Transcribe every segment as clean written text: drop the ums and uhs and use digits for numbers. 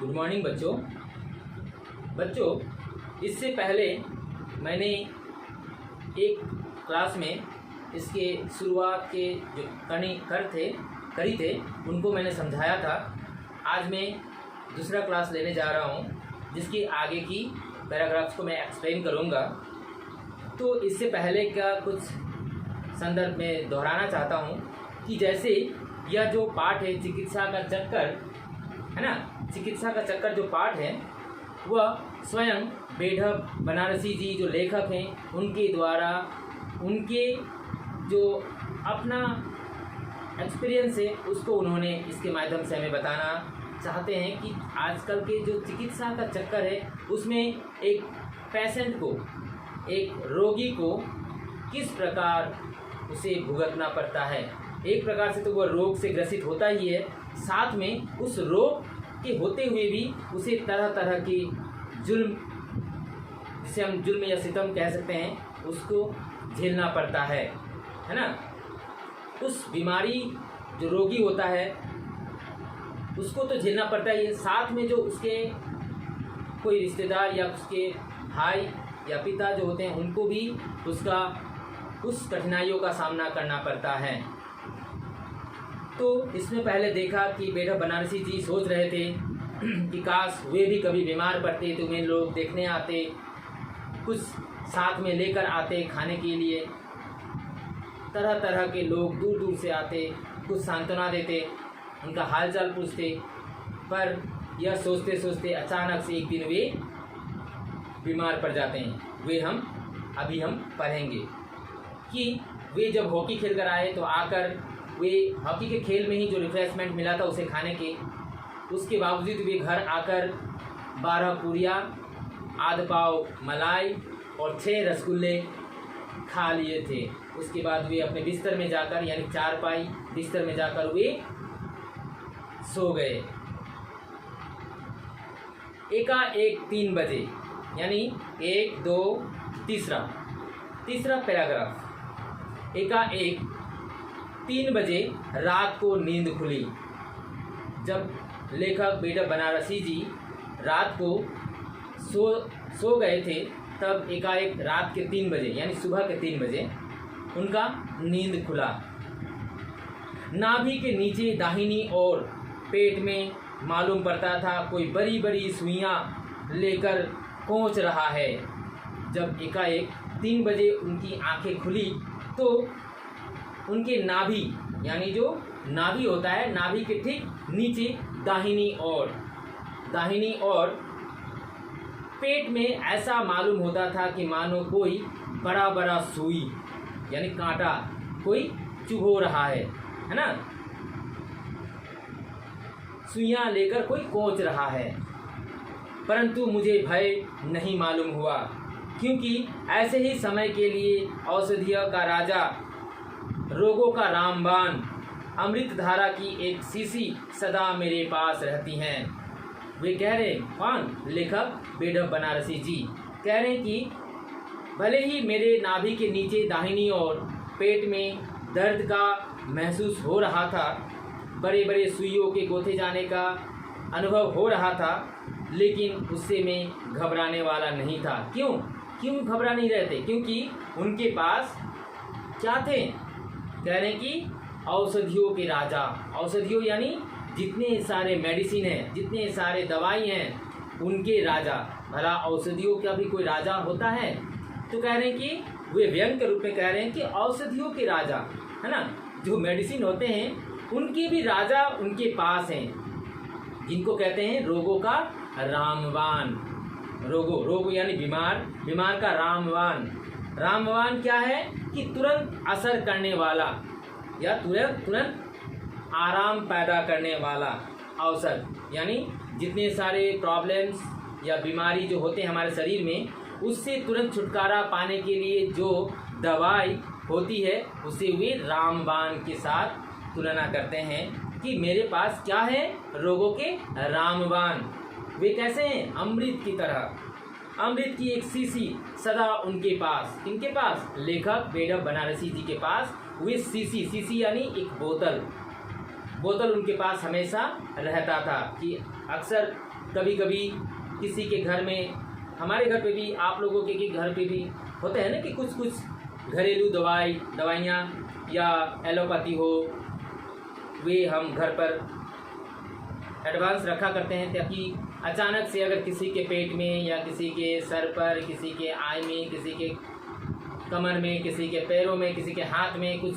Good morning बच्चों इससे पहले मैंने एक क्लास में इसके शुरुआत के जो करी थे उनको मैंने समझाया था। आज मैं दूसरा क्लास लेने जा रहा हूँ जिसकी आगे की पैराग्राफ्स को मैं एक्सप्लेन करूँगा। तो इससे पहले का कुछ संदर्भ में दोहराना चाहता हूँ कि जैसे यह जो पाठ है चिकित्सा का चक्कर है ना, चिकित्सा का चक्कर जो पाठ है वह स्वयं बेढब बनारसी जी जो लेखक हैं उनके द्वारा उनके जो अपना एक्सपीरियंस है उसको उन्होंने इसके माध्यम से हमें बताना चाहते हैं कि आजकल के जो चिकित्सा का चक्कर है उसमें एक पेशेंट को, एक रोगी को किस प्रकार उसे भुगतना पड़ता है। एक प्रकार से तो वह रोग से ग्रसित होता ही है, साथ में उस रोग के होते हुए भी उसे तरह तरह के जुल्म, जिसे हम जुल्म या सितम कह सकते हैं, उसको झेलना पड़ता है ना। उस बीमारी जो रोगी होता है उसको तो झेलना पड़ता ही है, साथ में जो उसके कोई रिश्तेदार या उसके भाई या पिता जो होते हैं उनको भी उस कठिनाइयों का सामना करना पड़ता है। तो इसमें पहले देखा कि बेढब बनारसी जी सोच रहे थे कि काश वे भी कभी बीमार पड़ते तो उन्हें लोग देखने आते, कुछ साथ में लेकर आते खाने के लिए, तरह तरह के लोग दूर दूर से आते, कुछ सांत्वना देते, उनका हालचाल पूछते। पर यह सोचते सोचते अचानक से एक दिन वे बीमार पड़ जाते हैं। वे अभी हम पढ़ेंगे कि वे जब हॉकी खेल कर आए तो आकर वे हॉकी के खेल में ही जो रिफ्रेशमेंट मिला था उसे खाने के, उसके बावजूद वे घर आकर 12 पूरियाँ, आध पाव मलाई और 6 रसगुल्ले खा लिए थे। उसके बाद वे अपने बिस्तर में जाकर, यानी चारपाई बिस्तर में जाकर वे सो गए। एकाएक 3 बजे, यानी 1 2 तीसरा पैराग्राफ। एकाएक 3 बजे रात को नींद खुली। जब लेखक बेढब बनारसी जी रात को सो गए थे तब एकाएक रात के 3 बजे, यानी सुबह के 3 बजे उनका नींद खुला। नाभि के नीचे दाहिनी ओर पेट में मालूम पड़ता था कोई बड़ी बड़ी सुइयां लेकर कोंच रहा है। जब एकाएक 3 बजे उनकी आंखें खुली तो उनके नाभि, यानी जो नाभि होता है, नाभि के ठीक नीचे दाहिनी ओर पेट में ऐसा मालूम होता था कि मानो कोई बड़ा बड़ा सुई, यानी कांटा कोई चुभो रहा है ना, सुइयां लेकर कोई कोंच रहा है। परंतु मुझे भय नहीं मालूम हुआ, क्योंकि ऐसे ही समय के लिए औषधियों का राजा, रोगों का रामबाण, अमृत धारा की एक शीशी सदा मेरे पास रहती हैं। वे कह रहे, कौन? लेखक बेढब बनारसी जी कह रहे हैं कि भले ही मेरे नाभि के नीचे दाहिनी ओर पेट में दर्द का महसूस हो रहा था, बड़े बड़े सुइयों के गोथे जाने का अनुभव हो रहा था, लेकिन उससे मैं घबराने वाला नहीं था। क्यों घबरा नहीं रहे थे? क्योंकि उनके पास क्या थे? कह रहे हैं कि औषधियों के राजा, औषधियों यानी जितने सारे मेडिसिन हैं, जितने सारे दवाई हैं, उनके राजा। भला औषधियों का भी कोई राजा होता है? तो कह रहे हैं कि वे व्यंग के रूप में कह रहे हैं कि औषधियों के राजा है ना, जो मेडिसिन होते हैं उनके भी राजा उनके पास हैं, जिनको कहते हैं रोगों का रामबाण। रोग यानी बीमार का रामबाण क्या है कि तुरंत असर करने वाला या तुरंत आराम पैदा करने वाला औषध, यानी जितने सारे प्रॉब्लम्स या बीमारी जो होते हैं हमारे शरीर में, उससे तुरंत छुटकारा पाने के लिए जो दवाई होती है उसे वे रामबाण के साथ तुलना करते हैं कि मेरे पास क्या है? रोगों के रामबाण। वे कैसे हैं? अमृत की तरह। अमृत की एक शीशी सदा उनके पास, किनके पास? लेखक बेढब बनारसी जी के पास वे शीशी यानी एक बोतल उनके पास हमेशा रहता था कि अक्सर कभी कभी किसी के घर में, हमारे घर पे भी, आप लोगों के घर पे भी होता है ना कि कुछ कुछ घरेलू दवाइयाँ या एलोपैथी हो, वे हम घर पर एडवांस रखा करते हैं, ताकि अचानक से अगर किसी के पेट में या किसी के सर पर, किसी के आय में, किसी के कमर में, किसी के पैरों में, किसी के हाथ में कुछ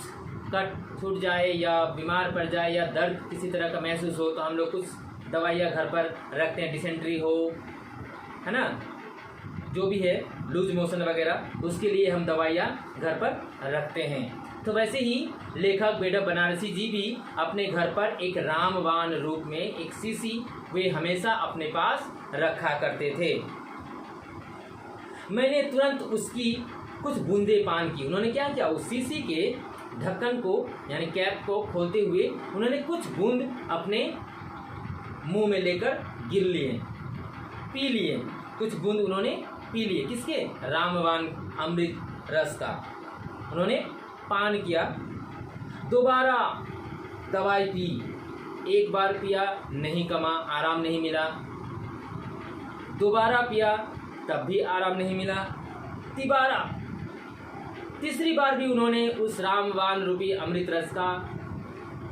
कट छूट जाए या बीमार पड़ जाए या दर्द किसी तरह का महसूस हो, तो हम लोग कुछ दवाइयाँ घर पर रखते हैं। डिसेंट्री हो, है ना, जो भी है, लूज मोशन वगैरह, उसके लिए हम दवाइयाँ घर पर रखते हैं। तो वैसे ही लेखक बेडब बनारसी जी भी अपने घर पर एक रामबाण रूप में एक शीशी वे हमेशा अपने पास रखा करते थे। मैंने तुरंत उसकी कुछ बूंदे पान की। उन्होंने क्या किया, उस शीशी के ढक्कन को यानी कैप को खोलते हुए उन्होंने कुछ बूंद अपने मुंह में लेकर गिर लिए, पी लिए। कुछ बूंद उन्होंने पी लिए, किसके, रामबाण अमृत रस का उन्होंने पान किया। दोबारा दवाई पी, एक बार पिया नहीं कमा, आराम नहीं मिला। दोबारा पिया, तब भी आराम नहीं मिला। तीसरी बार भी उन्होंने उस रामबाण रूपी अमृत रस का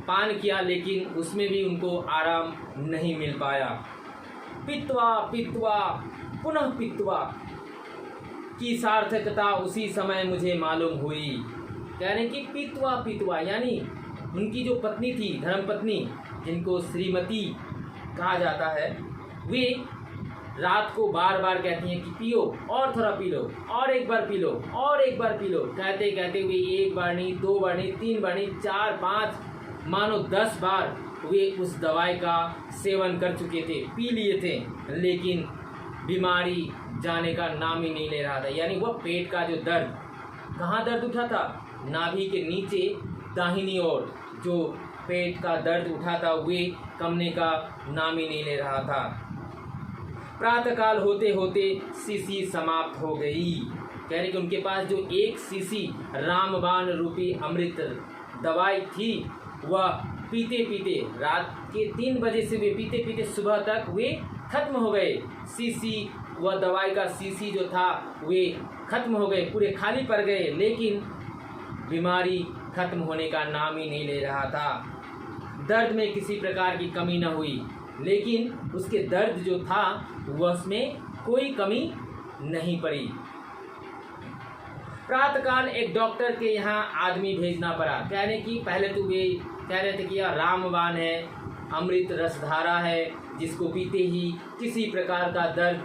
पान किया, लेकिन उसमें भी उनको आराम नहीं मिल पाया। पित्वा पुनः पित्वा की सार्थकता उसी समय मुझे मालूम हुई। कहने की पित्वा यानी उनकी जो पत्नी थी, धर्मपत्नी, जिनको श्रीमती कहा जाता है, वे रात को बार बार कहती हैं कि पियो और थोड़ा पी लो, और एक बार पी लो, और एक बार पी लो। कहते कहते वे एक बार नहीं, दो बार नहीं, तीन बार नहीं, 4, 5, मानो 10 बार वे उस दवाई का सेवन कर चुके थे, पी लिए थे, लेकिन बीमारी जाने का नाम ही नहीं ले रहा था। यानी वह पेट का जो दर्द, कहाँ दर्द उठा था, नाभि के नीचे दाहिनी ओर जो पेट का दर्द उठा था, वे कमने का नाम ही नहीं ले रहा था। प्रातःकाल होते होते शीशी समाप्त हो गई। कह रहे कि उनके पास जो एक शीशी रामबाण रूपी अमृत दवाई थी, वह पीते पीते रात के 3 बजे से वे पीते पीते सुबह तक वे खत्म हो गए। शीशी, वह दवाई का शीशी जो था वे खत्म हो गए, पूरे खाली पड़ गए, लेकिन बीमारी खत्म होने का नाम ही नहीं ले रहा था। दर्द में किसी प्रकार की कमी न हुई, लेकिन उसके दर्द जो था वह उसमें कोई कमी नहीं पड़ी। प्रातःकाल एक डॉक्टर के यहाँ आदमी भेजना पड़ा। कहने की पहले तो वे कह रहे थे कि यह रामबाण है, अमृत रसधारा है, जिसको पीते ही किसी प्रकार का दर्द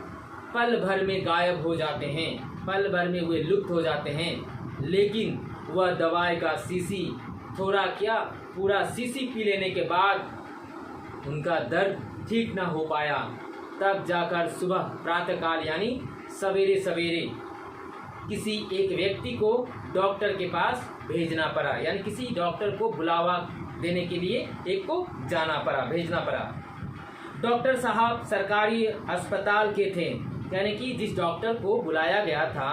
पल भर में गायब हो जाते हैं, पल भर में वे लुप्त हो जाते हैं। लेकिन वह दवाई का शीशी, थोड़ा क्या पूरा शीशी पी लेने के बाद उनका दर्द ठीक न हो पाया। तब जाकर सुबह प्रातःकाल यानी सवेरे सवेरे किसी एक व्यक्ति को डॉक्टर के पास भेजना पड़ा, यानी किसी डॉक्टर को बुलावा देने के लिए एक को जाना पड़ा, भेजना पड़ा। डॉक्टर साहब सरकारी अस्पताल के थे। यानी कि जिस डॉक्टर को बुलाया गया था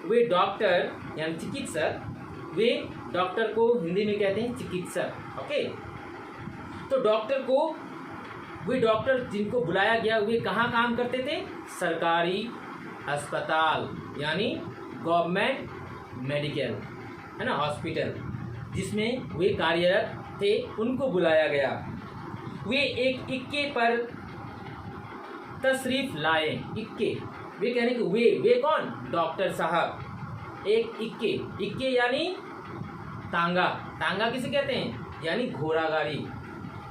वे डॉक्टर यानी चिकित्सक, वे डॉक्टर को हिंदी में कहते हैं चिकित्सक, ओके। तो डॉक्टर को, वे डॉक्टर जिनको बुलाया गया वे कहाँ काम करते थे, सरकारी अस्पताल यानी गवर्नमेंट मेडिकल, है ना, हॉस्पिटल जिसमें वे कार्यरत थे, उनको बुलाया गया। वे एक इक्के पर तशरीफ लाए। इक्के, वे कहने कि वे कौन, डॉक्टर साहब एक इक्के यानी तांगा। तांगा किसे कहते हैं, यानी घोड़ा गाड़ी,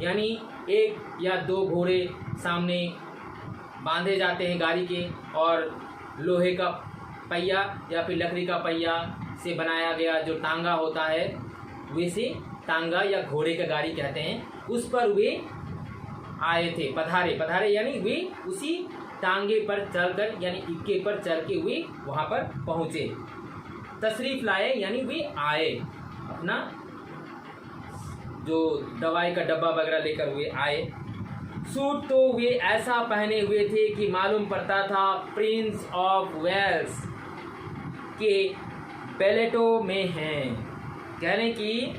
यानी 1 या 2 घोड़े सामने बांधे जाते हैं गाड़ी के, और लोहे का पहिया या फिर लकड़ी का पहिया से बनाया गया जो टांगा होता है, वैसे टांगा या घोड़े का गाड़ी कहते हैं। उस पर वे आए थे, पधारे यानी वे उसी टांगे पर चलकर यानी इक्के पर चल के वे वहाँ पर पहुँचे। तशरीफ लाए यानी वे आए, अपना जो दवाई का डब्बा वगैरह लेकर वे आए। सूट तो वे ऐसा पहने हुए थे कि मालूम पड़ता था प्रिंस ऑफ वेल्स के बेलेटो में हैं। कहने की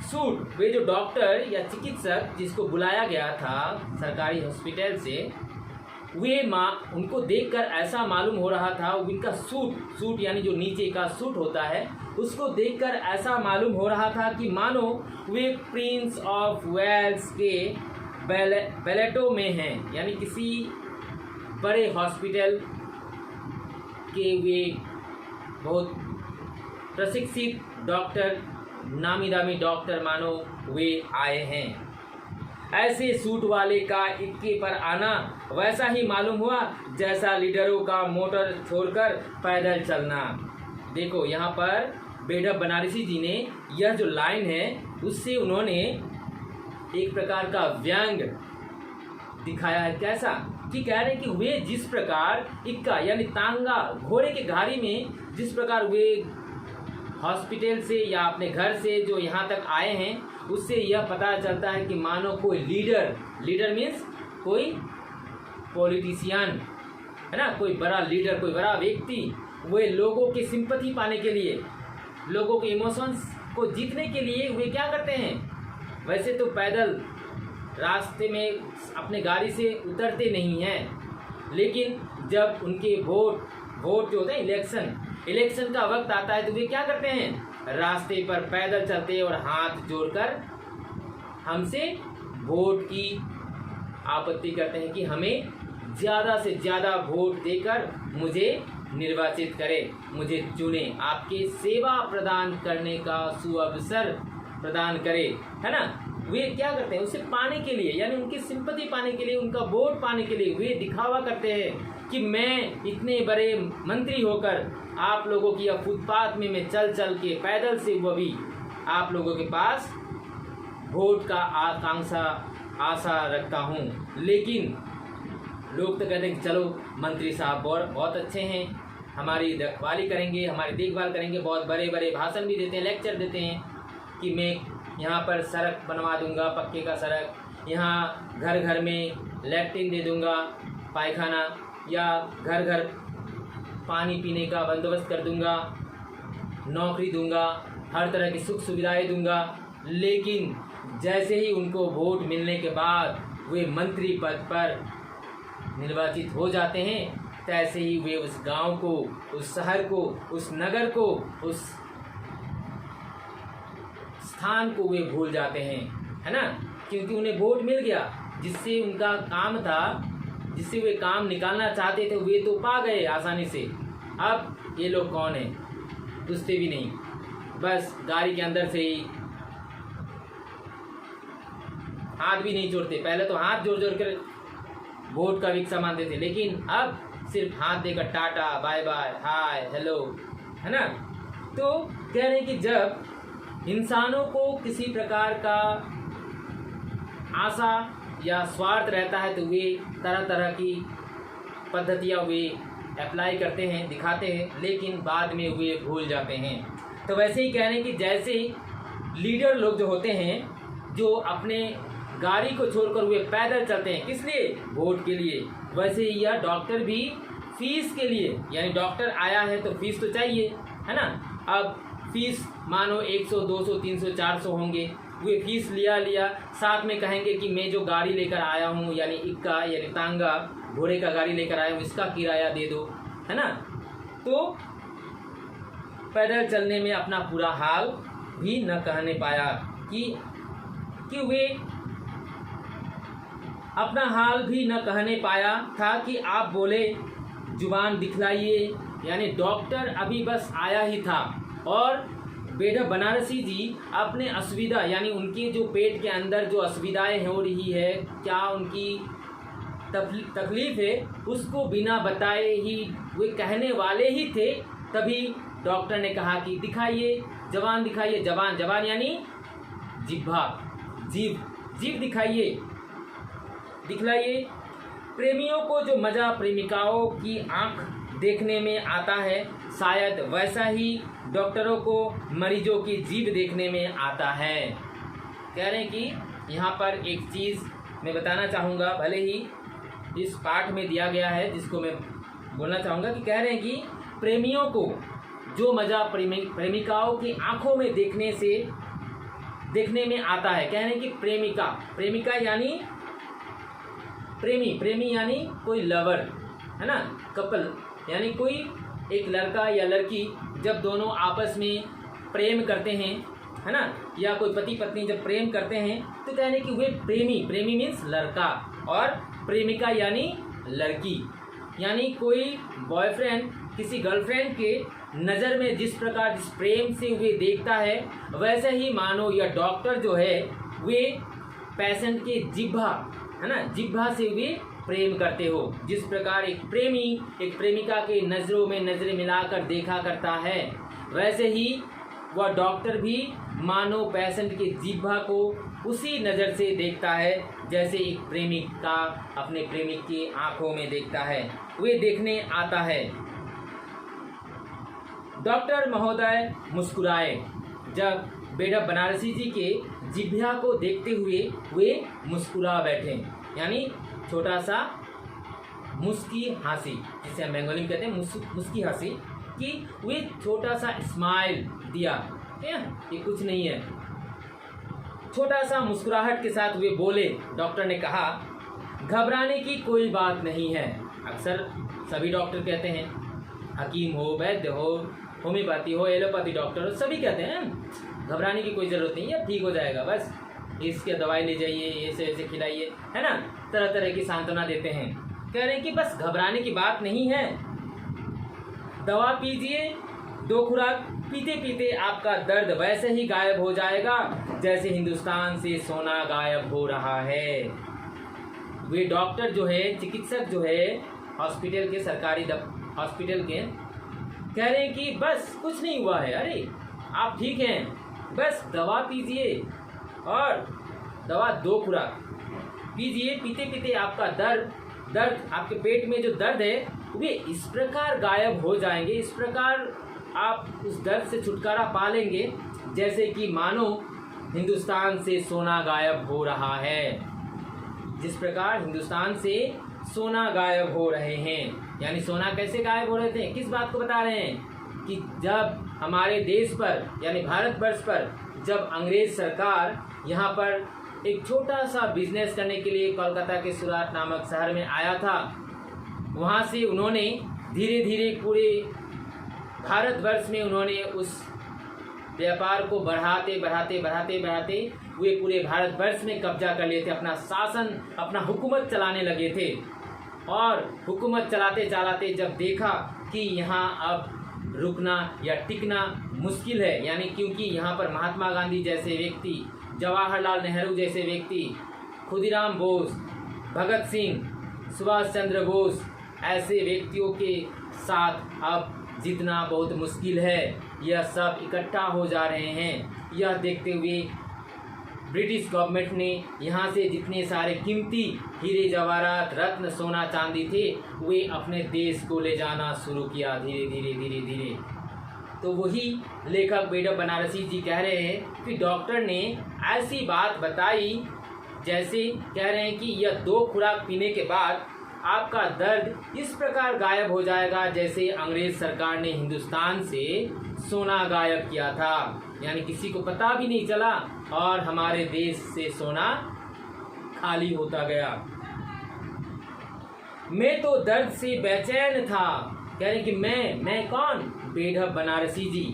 सूट, वे जो डॉक्टर या चिकित्सक जिसको बुलाया गया था सरकारी हॉस्पिटल से, उनको देखकर ऐसा मालूम हो रहा था, उनका सूट यानी जो नीचे का सूट होता है उसको देखकर ऐसा मालूम हो रहा था कि मानो वे प्रिंस ऑफ वेल्स के बैलेटो में हैं, यानी किसी बड़े हॉस्पिटल के वे बहुत प्रशिक्षित डॉक्टर, नामी दामी डॉक्टर मानो वे आए हैं। ऐसे सूट वाले का इक्के पर आना वैसा ही मालूम हुआ जैसा लीडरों का मोटर छोड़कर पैदल चलना। देखो यहाँ पर बेढप बनारसी जी ने यह जो लाइन है उससे उन्होंने एक प्रकार का व्यंग दिखाया है। कैसा कि कह रहे हैं कि वे जिस प्रकार इक्का यानी तांगा घोड़े के घाड़ी में जिस प्रकार वे हॉस्पिटल से या अपने घर से जो यहाँ तक आए हैं, उससे यह पता चलता है कि मानो कोई लीडर मीन्स कोई पॉलिटिशियन है ना, कोई बड़ा लीडर, कोई बड़ा व्यक्ति, वे लोगों की सिंपैथी पाने के लिए, लोगों के इमोशंस को जीतने के लिए वे क्या करते हैं, वैसे तो पैदल रास्ते में अपने गाड़ी से उतरते नहीं हैं, लेकिन जब उनके वोट जो होते हैं इलेक्शन का वक्त आता है तो वे क्या करते हैं, रास्ते पर पैदल चलते और हाथ जोड़कर हमसे वोट की आपत्ति करते हैं कि हमें ज़्यादा से ज़्यादा वोट देकर मुझे निर्वाचित करें, मुझे चुने, आपके सेवा प्रदान करने का सुअवसर प्रदान करें, है ना। वे क्या करते हैं, उसे पाने के लिए यानी उनकी सिंपैथी पाने के लिए, उनका वोट पाने के लिए वे दिखावा करते हैं कि मैं इतने बड़े मंत्री होकर आप लोगों की यह फुटपाथ में मैं चल के पैदल से वो भी आप लोगों के पास वोट का आशा रखता हूँ। लेकिन लोग तो कहते हैं कि चलो मंत्री साहब बहुत अच्छे हैं, हमारी रखवाली करेंगे, हमारी देखभाल करेंगे, बहुत बड़े बड़े भाषण भी देते हैं, लेक्चर देते हैं कि मैं यहाँ पर सड़क बनवा दूंगा, पक्के का सड़क, यहाँ घर घर में लैट्रिन दे दूंगा, पायखाना, या घर घर पानी पीने का बंदोबस्त कर दूंगा, नौकरी दूंगा, हर तरह की सुख सुविधाएं दूंगा। लेकिन जैसे ही उनको वोट मिलने के बाद वे मंत्री पद पर निर्वाचित हो जाते हैं, तैसे ही वे उस गांव को, उस शहर को, उस नगर को, उस स्थान को वे भूल जाते हैं, है ना, क्योंकि उन्हें वोट मिल गया, जिससे उनका काम था, जिससे वे काम निकालना चाहते थे, वे तो पा गए आसानी से। अब ये लोग कौन हैं, पूछते भी नहीं, बस गाड़ी के अंदर से ही हाथ भी नहीं जोड़ते। पहले तो हाथ जोड़ कर वोट का भिक्षा मानते थे, लेकिन अब सिर्फ हाथ देकर tata bye bye hi hello, है ना। तो कह रहे हैं कि जब इंसानों को किसी प्रकार का आशा या स्वार्थ रहता है तो वे तरह तरह की पद्धतियाँ वे अप्लाई करते हैं, दिखाते हैं, लेकिन बाद में वे भूल जाते हैं। तो वैसे ही कह रहे हैं कि जैसे लीडर लोग जो होते हैं, जो अपने गाड़ी को छोड़कर वे पैदल चलते हैं, किस लिए, वोट के लिए, वैसे ही यह डॉक्टर भी फीस के लिए, यानी डॉक्टर आया है तो फीस तो चाहिए, है ना। अब फीस मानो 100, 200, 300, 400 होंगे, वे फीस लिया, साथ में कहेंगे कि मैं जो गाड़ी लेकर आया हूँ, यानी इक्का यानी तांगा घोड़े का गाड़ी लेकर आया हूँ, इसका किराया दे दो, है ना। तो पैदल चलने में अपना पूरा हाल भी न कहने पाया कि वे अपना हाल भी न कहने पाया था कि आप बोले जुबान दिखलाइए, यानी डॉक्टर अभी बस आया ही था और बेढप बनारसी जी अपने असुविधा, यानी उनके जो पेट के अंदर जो असुविधाएं हो रही है, क्या उनकी तकलीफ है, उसको बिना बताए ही वे कहने वाले ही थे। तभी डॉक्टर ने कहा कि दिखाइए, जबान दिखाइए, जबान यानी जिह्वा, जीभ दिखलाइए। प्रेमियों को जो मज़ा प्रेमिकाओं की आंख देखने में आता है, शायद वैसा ही डॉक्टरों को मरीजों की जीभ देखने में आता है। कह रहे हैं कि यहाँ पर एक चीज़ मैं बताना चाहूँगा, भले ही इस पाठ में दिया गया है, जिसको मैं बोलना चाहूँगा कि कह रहे हैं कि प्रेमियों को जो मज़ा प्रेमिकाओं की आंखों में देखने में आता है। कह रहे हैं कि प्रेमिका यानी प्रेमी, प्रेमी यानी कोई लवर, है ना, कपल, यानी कोई एक लड़का या लड़की जब दोनों आपस में प्रेम करते हैं, है ना, या कोई पति पत्नी जब प्रेम करते हैं तो कहने कि वे प्रेमी, प्रेमी मीन्स लड़का, और प्रेमिका यानी लड़की। यानी कोई बॉयफ्रेंड किसी गर्लफ्रेंड के नज़र में जिस प्रकार जिस प्रेम से वे देखता है, वैसे ही मानो यह डॉक्टर जो है वे पेशेंट के जिह्वा, है ना, जिह्वा से वे प्रेम करते हो। जिस प्रकार एक प्रेमी एक प्रेमिका के नज़रों में नज़रें मिलाकर देखा करता है, वैसे ही वह डॉक्टर भी मानो पेशेंट के जिह्वा को उसी नज़र से देखता है जैसे एक प्रेमिका अपने प्रेमिक की आंखों में देखता है, वे देखने आता है। डॉक्टर महोदय मुस्कुराए जब बेढप बनारसी जी के जिह्वा को देखते हुए वे मुस्कुरा बैठे, यानी छोटा सा मुस्की हंसी, जिसे हम बंगाली में कहते हैं मुस्की हंसी, कि वे छोटा सा स्माइल दिया, क्या ये कुछ नहीं है। छोटा सा मुस्कुराहट के साथ वे बोले, डॉक्टर ने कहा, घबराने की कोई बात नहीं है। अक्सर सभी डॉक्टर कहते हैं, हकीम हो, वैद्य हो, होम्योपैथी हो, एलोपैथी डॉक्टर हो, सभी कहते हैं घबराने की कोई ज़रूरत नहीं है, ठीक हो जाएगा, बस इसके दवाई ले जाइए, ऐसे ऐसे खिलाइए, है ना, तरह तरह की सांत्वना देते हैं। कह रहे हैं कि बस घबराने की बात नहीं है, दवा पीजिए, 2 खुराक पीते पीते आपका दर्द वैसे ही गायब हो जाएगा जैसे हिंदुस्तान से सोना गायब हो रहा है। वे डॉक्टर जो है, चिकित्सक जो है हॉस्पिटल के, सरकारी हॉस्पिटल के, कह रहे हैं कि बस कुछ नहीं हुआ है, अरे आप ठीक हैं, बस दवा पीजिए और दवा 2 खुराक पीजिए, पीते पीते आपका दर्द आपके पेट में जो दर्द है वे इस प्रकार गायब हो जाएंगे, इस प्रकार आप उस दर्द से छुटकारा पा लेंगे जैसे कि मानो हिंदुस्तान से सोना गायब हो रहा है। जिस प्रकार हिंदुस्तान से सोना गायब हो रहे हैं, यानी सोना कैसे गायब हो रहे थे, किस बात को बता रहे हैं कि जब हमारे देश पर यानी भारतवर्ष पर जब अंग्रेज सरकार यहाँ पर एक छोटा सा बिजनेस करने के लिए कोलकाता के सूरत नामक शहर में आया था, वहाँ से उन्होंने धीरे धीरे पूरे भारतवर्ष में उन्होंने उस व्यापार को बढ़ाते बढ़ाते बढ़ाते बढ़ाते वे पूरे भारतवर्ष में कब्जा कर लिए थे, अपना शासन, अपना हुकूमत चलाने लगे थे। और हुकूमत चलाते चलाते जब देखा कि यहाँ अब रुकना या टिकना मुश्किल है, यानी क्योंकि यहाँ पर महात्मा गांधी जैसे व्यक्ति, जवाहरलाल नेहरू जैसे व्यक्ति, खुदीराम बोस, भगत सिंह, सुभाष चंद्र बोस ऐसे व्यक्तियों के साथ अब जीतना बहुत मुश्किल है, यह सब इकट्ठा हो जा रहे हैं। यह देखते हुए ब्रिटिश गवर्नमेंट ने यहाँ से जितने सारे कीमती हीरे जवाहरात, रत्न, सोना, चांदी थे वे अपने देश को ले जाना शुरू किया धीरे धीरे धीरे धीरे। तो वही लेखक बेढप बनारसी जी कह रहे हैं कि डॉक्टर ने ऐसी बात बताई जैसे कह रहे हैं कि यह 2 खुराक पीने के बाद आपका दर्द इस प्रकार गायब हो जाएगा जैसे अंग्रेज सरकार ने हिंदुस्तान से सोना गायब किया था, यानी किसी को पता भी नहीं चला और हमारे देश से सोना खाली होता गया। मैं तो दर्द से बेचैन था, कह रहे कि मैं कौन, बेढप बनारसी जी।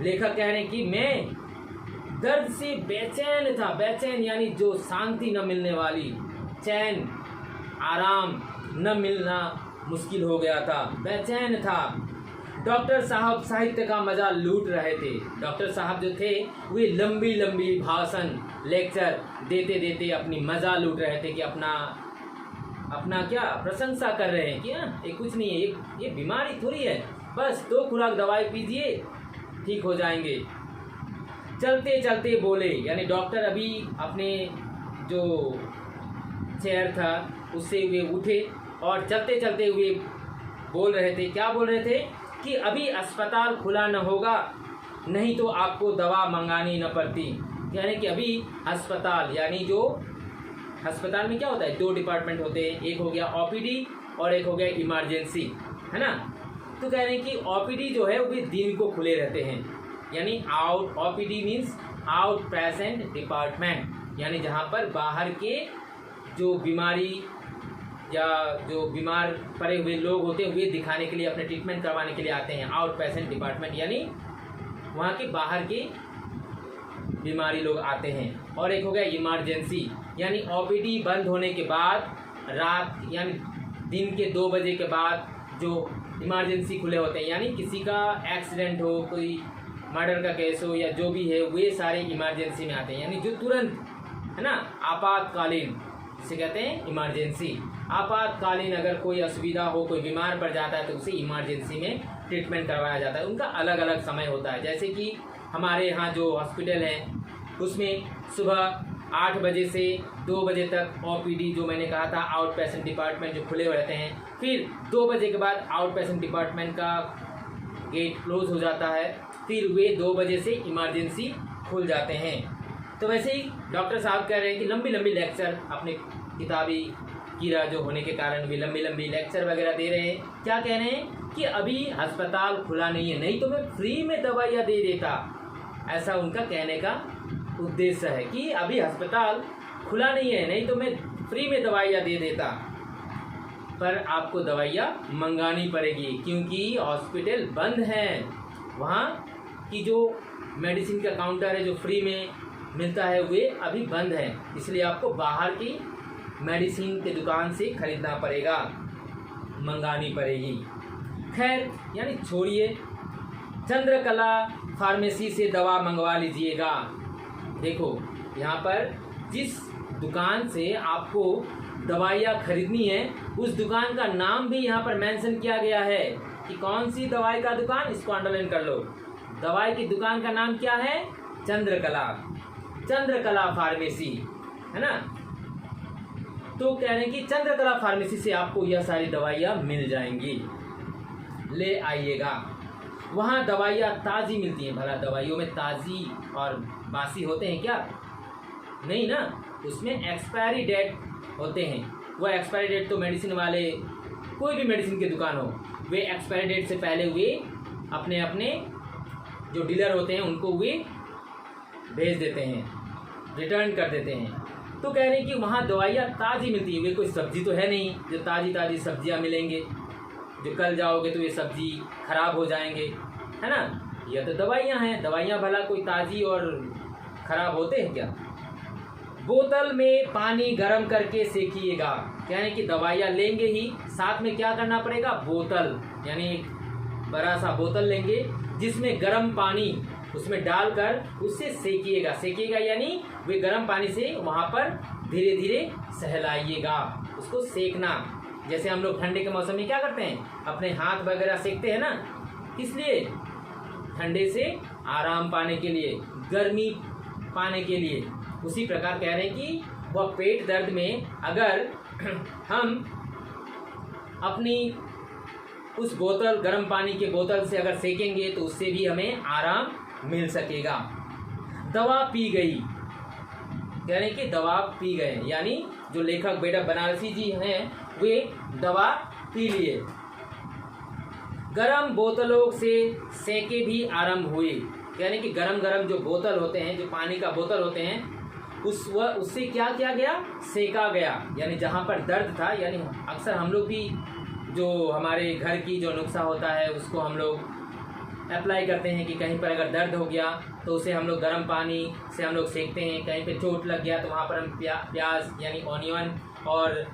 लेखक कह रहे हैं कि मैं दर्द से बेचैन था, बेचैन यानी जो शांति न मिलने वाली, चैन, आराम न मिलना मुश्किल हो गया था, बेचैन था। डॉक्टर साहब साहित्य का मजा लूट रहे थे। डॉक्टर साहब जो थे वे लंबी लंबी भाषण, लेक्चर देते देते अपनी मजा लूट रहे थे कि अपना क्या प्रशंसा कर रहे हैं कि ये कुछ नहीं है, ये बीमारी थोड़ी है, बस 2 खुराक दवाई पीजिए ठीक हो जाएंगे। चलते चलते बोले, यानी डॉक्टर अभी अपने जो चेयर था उससे वे उठे और चलते चलते हुए बोल रहे थे, क्या बोल रहे थे कि अभी अस्पताल खुला न होगा नहीं तो आपको दवा मंगानी न पड़ती। यानी कि अभी अस्पताल, यानी जो अस्पताल में क्या होता है, 2 डिपार्टमेंट होते हैं, एक हो गया ओपीडी और एक हो गया इमरजेंसी, है ना। तो कह रहे हैं कि ओपीडी जो है वो भी दिन को खुले रहते हैं, यानी out, OPD means out patient department, यानी जहाँ पर बाहर के जो बीमारी या जो बीमार पड़े हुए लोग होते हैं वे दिखाने के लिए, अपने ट्रीटमेंट करवाने के लिए आते हैं आउट पेशेंट डिपार्टमेंट, यानी वहाँ के बाहर के बीमारी लोग आते हैं। और एक हो गया इमरजेंसी, यानी ओपीडी बंद होने के बाद रात यानी दिन के 2 बजे के बाद जो इमरजेंसी खुले होते हैं, यानी किसी का एक्सीडेंट हो, कोई मर्डर का केस हो या जो भी है, वे सारे इमरजेंसी में आते हैं, यानी जो तुरंत है ना आपातकालीन जिसे कहते हैं इमरजेंसी। आपातकालीन अगर कोई असुविधा हो, कोई बीमार पड़ जाता है तो उसे इमरजेंसी में ट्रीटमेंट करवाया जाता है। उनका अलग अलग समय होता है, जैसे कि हमारे यहाँ जो हॉस्पिटल है उसमें सुबह 8 बजे से 2 बजे तक ओपीडी जो मैंने कहा था आउट पेशेंट डिपार्टमेंट जो खुले रहते हैं, फिर 2 बजे के बाद आउट पेशेंट डिपार्टमेंट का गेट क्लोज हो जाता है, फिर वे 2 बजे से इमरजेंसी खुल जाते हैं। तो वैसे ही डॉक्टर साहब कह रहे हैं कि लंबी लंबी लेक्चर, अपने किताबी कीड़ा जो होने के कारण भी लंबी लंबी लेक्चर वगैरह दे रहे हैं। क्या कह रहे हैं कि अभी अस्पताल खुला नहीं है, नहीं तो मैं फ्री में दवाइयाँ दे देता। ऐसा उनका कहने का उद्देश्य है कि अभी अस्पताल खुला नहीं है, नहीं तो मैं फ्री में दवाइयाँ दे देता, पर आपको दवाइयाँ मंगानी पड़ेगी क्योंकि हॉस्पिटल बंद हैं। वहाँ की जो मेडिसिन का काउंटर है जो फ्री में मिलता है वे अभी बंद है, इसलिए आपको बाहर की मेडिसिन के दुकान से खरीदना पड़ेगा, मंगानी पड़ेगी। खैर यानी छोड़िए, चंद्रकला फार्मेसी से दवा मंगवा लीजिएगा। देखो यहाँ पर जिस दुकान से आपको दवाइयाँ खरीदनी है उस दुकान का नाम भी यहाँ पर मेंशन किया गया है कि कौन सी दवाई का दुकान, इसको अंडरलाइन कर लो। दवाई की दुकान का नाम क्या है? चंद्रकला, चंद्रकला फार्मेसी, है ना। तो कह रहे हैं कि चंद्रकला फार्मेसी से आपको यह सारी दवाइयाँ मिल जाएंगी, ले आइएगा। वहाँ दवाइयाँ ताज़ी मिलती हैं। भला दवाइयों में ताज़ी और बासी होते हैं क्या? नहीं ना, उसमें एक्सपायरी डेट होते हैं। वह एक्सपायरी डेट तो मेडिसिन वाले, कोई भी मेडिसिन की दुकान हो, वे एक्सपायरी डेट से पहले वे अपने अपने जो डीलर होते हैं उनको वे भेज देते हैं, रिटर्न कर देते हैं। तो कह रहे हैं कि वहाँ दवाइयाँ ताज़ी मिलती है। वे कोई सब्जी तो है नहीं जो ताज़ी ताज़ी सब्जियाँ मिलेंगे, जो कल जाओगे तो ये सब्जी खराब हो जाएंगे, है ना। यह तो दवाइयाँ हैं, दवाइयाँ भला कोई ताज़ी और ख़राब होते हैं क्या? बोतल में पानी गर्म करके सेकिएगा। कह रहे हैं कि दवाइयाँ लेंगे ही, साथ में क्या करना पड़ेगा? बोतल, यानी एक बड़ा सा बोतल लेंगे जिसमें गर्म पानी उसमें डालकर उससे सेकिएगा। सेकिएगा यानी वे गर्म पानी से वहाँ पर धीरे धीरे सहलाइएगा, उसको सेकना। जैसे हम लोग ठंडे के मौसम में क्या करते हैं, अपने हाथ वगैरह सेकते हैं ना, इसलिए ठंडे से आराम पाने के लिए, गर्मी पाने के लिए। उसी प्रकार कह रहे हैं कि वह पेट दर्द में अगर हम अपनी उस बोतल, गर्म पानी के बोतल से अगर सेकेंगे तो उससे भी हमें आराम मिल सकेगा। दवा पी गई, कह रहे हैं कि दवा पी गए, यानी जो लेखक बेटा बनारसी जी हैं वे दवा पी लिए। गरम बोतलों से सेके भी आरंभ हुए। कह रहे हैं कि गरम गरम जो बोतल होते हैं, जो पानी का बोतल होते हैं, उससे क्या किया गया? सेका गया। यानी जहाँ पर दर्द था, यानी अक्सर हम लोग भी जो हमारे घर की जो नुस्खा होता है उसको हम लोग अप्लाई करते हैं कि कहीं पर अगर दर्द हो गया तो उसे हम लोग गर्म पानी से हम लोग सेकते हैं। कहीं पे चोट लग गया तो वहाँ पर हम प्याज यानी ऑनियन और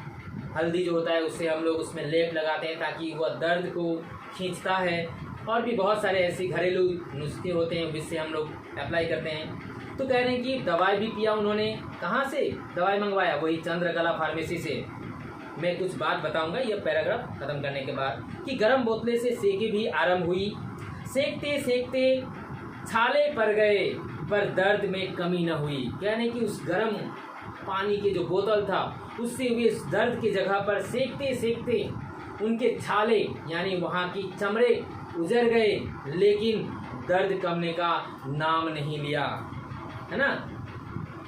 हल्दी जो होता है उससे हम लोग उसमें लेप लगाते हैं ताकि वह दर्द को खींचता है। और भी बहुत सारे ऐसे घरेलू नुस्खे होते हैं जिससे हम लोग अप्लाई करते हैं। तो कह रहे हैं कि दवाई भी पिया उन्होंने। कहाँ से दवाई मंगवाया? वही चंद्रकला फार्मेसी से। मैं कुछ बात बताऊंगा यह पैराग्राफ खत्म करने के बाद कि गर्म बोतलें से सेके भी आरंभ हुई। सेकते सेकते छाले पड़ गए पर दर्द में कमी न हुई। यानी कि उस गर्म पानी के जो बोतल था उससे वे इस दर्द की जगह पर सेकते सेकते उनके छाले यानी वहाँ की चमड़े उजड़ गए, लेकिन दर्द कमने का नाम नहीं लिया, है ना।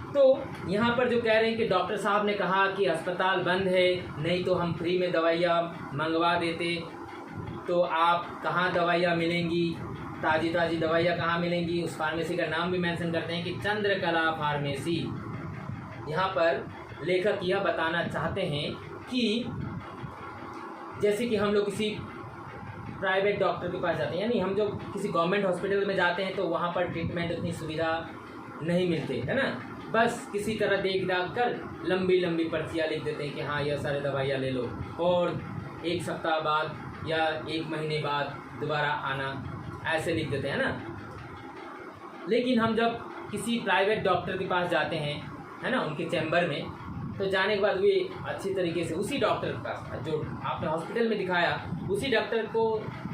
तो यहाँ पर जो कह रहे हैं कि डॉक्टर साहब ने कहा कि अस्पताल बंद है, नहीं तो हम फ्री में दवाइयाँ मंगवा देते। तो आप कहाँ दवाइयाँ मिलेंगी, ताज़ी ताज़ी दवाइयाँ कहाँ मिलेंगी? उस फार्मेसी का नाम भी मेंशन करते हैं कि चंद्रकला फार्मेसी। यहाँ पर लेखक यह बताना चाहते हैं कि जैसे कि हम लोग किसी प्राइवेट डॉक्टर के पास जाते हैं, यानी हम जो किसी गवर्नमेंट हॉस्पिटल में जाते हैं तो वहाँ पर ट्रीटमेंट उतनी सुविधा नहीं मिलती है ना। बस किसी तरह देख दाख कर लंबी लंबी पर्चियाँ लिख देते हैं कि हाँ यह सारे दवाइयाँ ले लो और 1 सप्ताह बाद या 1 महीने बाद दोबारा आना, ऐसे लिख देते हैं ना। लेकिन हम जब किसी प्राइवेट डॉक्टर के पास जाते हैं है ना, उनके चैम्बर में, तो जाने के बाद वे अच्छी तरीके से उसी डॉक्टर के पास जो आपने हॉस्पिटल में दिखाया, उसी डॉक्टर को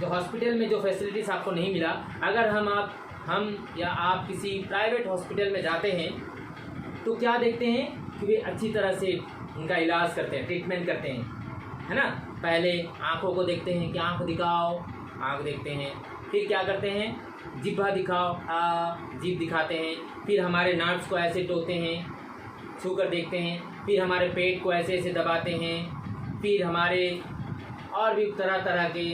जो हॉस्पिटल में जो फैसिलिटीज़ आपको नहीं मिला, अगर हम या आप किसी प्राइवेट हॉस्पिटल में जाते हैं तो क्या देखते हैं कि वे अच्छी तरह से उनका इलाज करते हैं, ट्रीटमेंट करते हैं, है ना। पहले आँखों को देखते हैं कि आँख दिखाओ, आँख देखते हैं, फिर क्या करते हैं, जिह्वा दिखाओ, जीभ दिखाते हैं, फिर हमारे नार्व्स को ऐसे टोकते हैं, छू कर देखते हैं, फिर हमारे पेट को ऐसे ऐसे दबाते हैं, फिर हमारे और भी तरह तरह के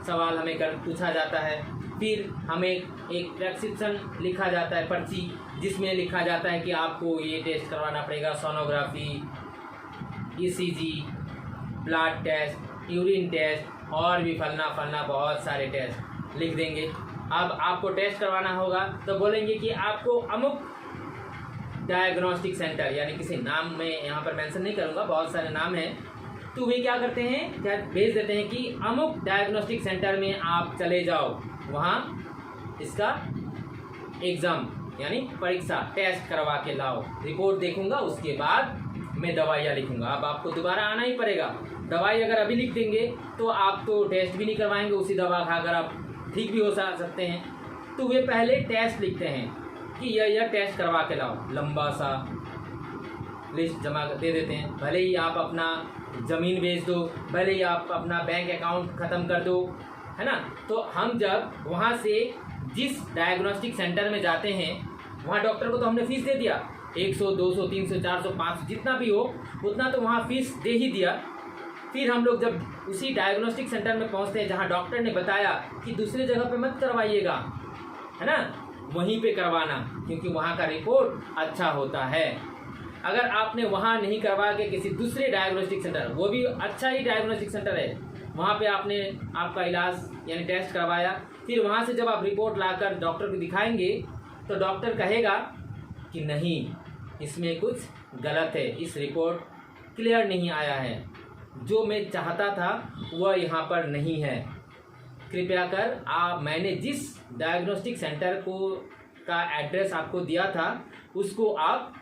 सवाल हमें पूछा जाता है। फिर हमें एक प्रेस्क्रिप्शन लिखा जाता है, पर्ची, जिसमें लिखा जाता है कि आपको ये टेस्ट करवाना पड़ेगा, sonography, ECG, blood test, urine test और भी फलना बहुत सारे टेस्ट लिख देंगे। अब आपको टेस्ट करवाना होगा तो बोलेंगे कि आपको अमुक डायग्नोस्टिक सेंटर, यानी किसी नाम में यहाँ पर मेंशन नहीं करूँगा, बहुत सारे नाम हैं, तो वे क्या करते हैं, क्या भेज देते हैं कि अमुक डायग्नोस्टिक सेंटर में आप चले जाओ, वहाँ इसका एग्ज़ाम यानी परीक्षा टेस्ट करवा के लाओ, रिपोर्ट देखूंगा, उसके बाद मैं दवाइयाँ लिखूंगा। अब आपको दोबारा आना ही पड़ेगा। दवाई अगर अभी लिख देंगे तो आप तो टेस्ट भी नहीं करवाएंगे, उसी दवा खाकर आप ठीक भी हो सकते हैं। तो वे पहले टेस्ट लिखते हैं कि यह टेस्ट करवा के लाओ, लंबा सा लिस्ट जमा दे देते हैं। भले ही आप अपना ज़मीन बेच दो, भले ही आप अपना बैंक अकाउंट ख़त्म कर दो, है ना। तो हम जब वहाँ से जिस डायग्नोस्टिक सेंटर में जाते हैं, वहाँ डॉक्टर को तो हमने फीस दे दिया, 100, 200, 300, 400, 500 जितना भी हो उतना तो वहाँ फीस दे ही दिया। फिर हम लोग जब उसी डायग्नोस्टिक सेंटर में पहुँचते हैं जहाँ डॉक्टर ने बताया कि दूसरी जगह पे मत करवाइएगा, है ना, वहीं पे करवाना, क्योंकि वहाँ का रिपोर्ट अच्छा होता है। अगर आपने वहाँ नहीं करवा के किसी दूसरे डायग्नोस्टिक सेंटर, वो भी अच्छा ही डायग्नोस्टिक सेंटर है, वहाँ पे आपने आपका इलाज यानी टेस्ट करवाया, फिर वहाँ से जब आप रिपोर्ट लाकर डॉक्टर को दिखाएंगे तो डॉक्टर कहेगा कि नहीं, इसमें कुछ गलत है, इस रिपोर्ट क्लियर नहीं आया है, जो मैं चाहता था वह यहाँ पर नहीं है, कृपया कर मैंने जिस डायग्नोस्टिक सेंटर का एड्रेस आपको दिया था उसको आप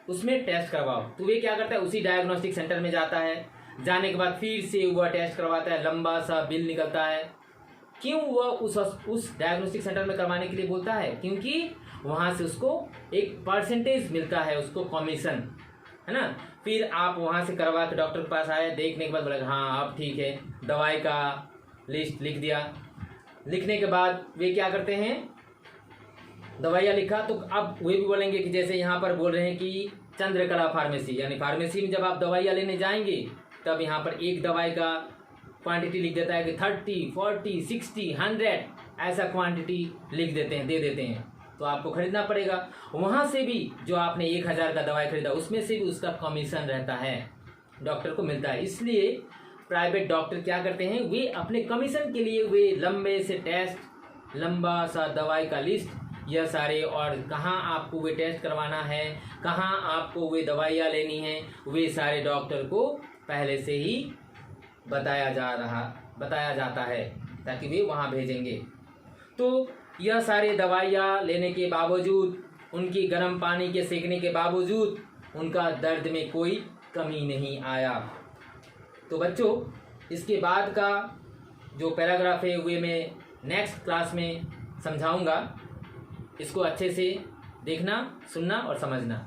उसमें टेस्ट करवाओ। तो वे क्या करता है, उसी डायग्नोस्टिक सेंटर में जाता है, जाने के बाद फिर से वह टेस्ट करवाता है, लंबा सा बिल निकलता है। क्यों वह उस डायग्नोस्टिक सेंटर में करवाने के लिए बोलता है, क्योंकि वहाँ से उसको एक परसेंटेज मिलता है, उसको कमीशन, है ना। फिर आप वहाँ से करवा के डॉक्टर के पास आए, देखने के बाद बोला हाँ अब ठीक है, दवाई का लिस्ट लिख दिया। लिखने के बाद वे क्या करते हैं, दवाइयाँ लिखा, तो अब वे भी बोलेंगे कि जैसे यहाँ पर बोल रहे हैं कि चंद्रकला फार्मेसी, यानी फार्मेसी में जब आप दवाइयाँ लेने जाएंगे तब यहाँ पर एक दवाई का क्वांटिटी लिख देता है कि 30, 40, 60, 100 ऐसा क्वांटिटी लिख देते हैं, दे देते हैं, तो आपको खरीदना पड़ेगा। वहाँ से भी जो आपने 1000 का दवाई खरीदा उसमें से भी उसका कमीशन रहता है, डॉक्टर को मिलता है। इसलिए प्राइवेट डॉक्टर क्या करते हैं, वे अपने कमीशन के लिए वे लंबे से टेस्ट, लंबा सा दवाई का लिस्ट, यह सारे, और कहाँ आपको वे टेस्ट करवाना है, कहाँ आपको वे दवाइयाँ लेनी है, वे सारे डॉक्टर को पहले से ही बताया जाता है, ताकि वे वहाँ भेजेंगे। तो यह सारे दवाइयाँ लेने के बावजूद, उनकी गर्म पानी के सेकने के बावजूद उनका दर्द में कोई कमी नहीं आया। तो बच्चों, इसके बाद का जो पैराग्राफ है वे मैं नेक्स्ट क्लास में समझाऊंगा। इसको अच्छे से देखना, सुनना और समझना।